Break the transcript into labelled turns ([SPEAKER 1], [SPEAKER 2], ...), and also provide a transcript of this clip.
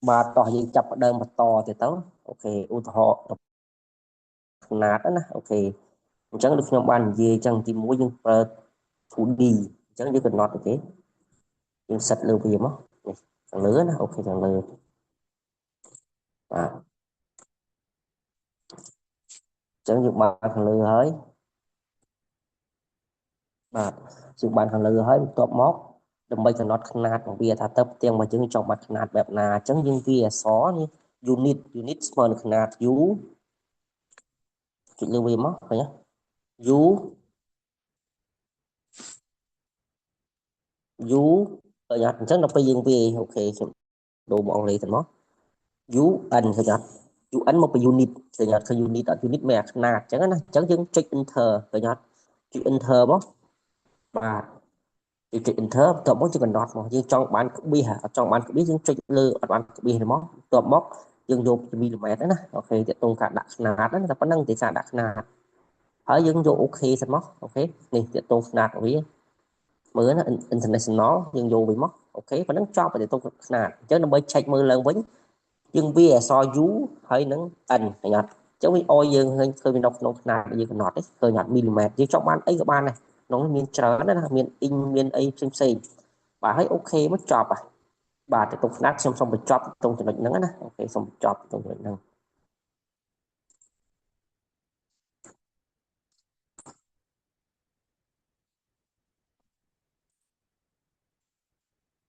[SPEAKER 1] បាទតោះយើងចាប់ផ្ដើមបន្តទៅអូខេឧទាហរណ៍ຂនាតណាអូខេអញ្ចឹងដូចខ្ញុំបាននិយាយអញ្ចឹងទី1យើងប្រើ 2D អញ្ចឹងយើងកំណត់អូខេយើងសិតលើវាមកនេះខាងលើណាអូខេខាងលើបាទអញ្ចឹងយើងបានខាងលើហើយបាទយើងបានខាងលើហើយបន្ទាប់មកដើម្បីកំណត់ຂະຫນាតរបស់វាថាទៅផ្ទាំងរបស់យើងចង់បានຂະຫນាតបែបណាអញ្ចឹងយើងវាអក្សរនេះ unit ស្មើនឹងຂະຫນាត u ចុចលើវាមកឃើញទេ u u ឃើញអត់អញ្ចឹងដល់ពេលយើងវាអូខេខ្ញុំដូរមកអង់គ្លេសទៅមក UN ឃើញអត់ UN មកពី unit ឃើញអត់ឃើញ unit អត់ unit មានអាຂະຫນាតអញ្ចឹងណាអញ្ចឹងយើងចុច enter ឃើញអត់ចុច enter មកបាទយើងចុច enter បន្ទាប់មកយើងកំណត់មកយើងចង់បានក្បៀសអត់ចង់បានក្បៀសយើងចុចលើអត់បានក្បៀសទេមកបន្ទាប់មកយើងយកមីលីម៉ែត្រណាអូខេទាក់ទងការដាក់ຂະຫນាតហ្នឹងតែប៉ុណ្្នឹងទេការដាក់ຂະຫນាតហើយយើងយកអូខេសិនមកអូខេនេះទាក់ទងຂະຫນាតរបស់វាមើលណា international យើងយកវិញមកអូខេប៉ុណ្្នឹងចប់ទៅទងຂະຫນាតអញ្ចឹងដើម្បី check មើលឡើងវិញយើងវាអក្សរ U ហើយនឹង N ឃើញអត់អញ្ចឹងវាអោយយើងឃើញវានៅក្នុងຂະຫນាតដែលយើងកំណត់ទេឃើញអត់មីលីម៉ែត្រយើងចង់បានអីក៏បានដែរក្នុងនេះមានច្រើនណាមានអ៊ីងមានអីផ្សេងបាទហើយអូខេមកចប់បាទទៅក្នុងຂະຫນាតខ្ញុំសូមបញ្ចប់ត្រង់ចំណុចហ្នឹងណាអូខេសូមបញ្ចប់ត្រង់ចំណុចហ្នឹង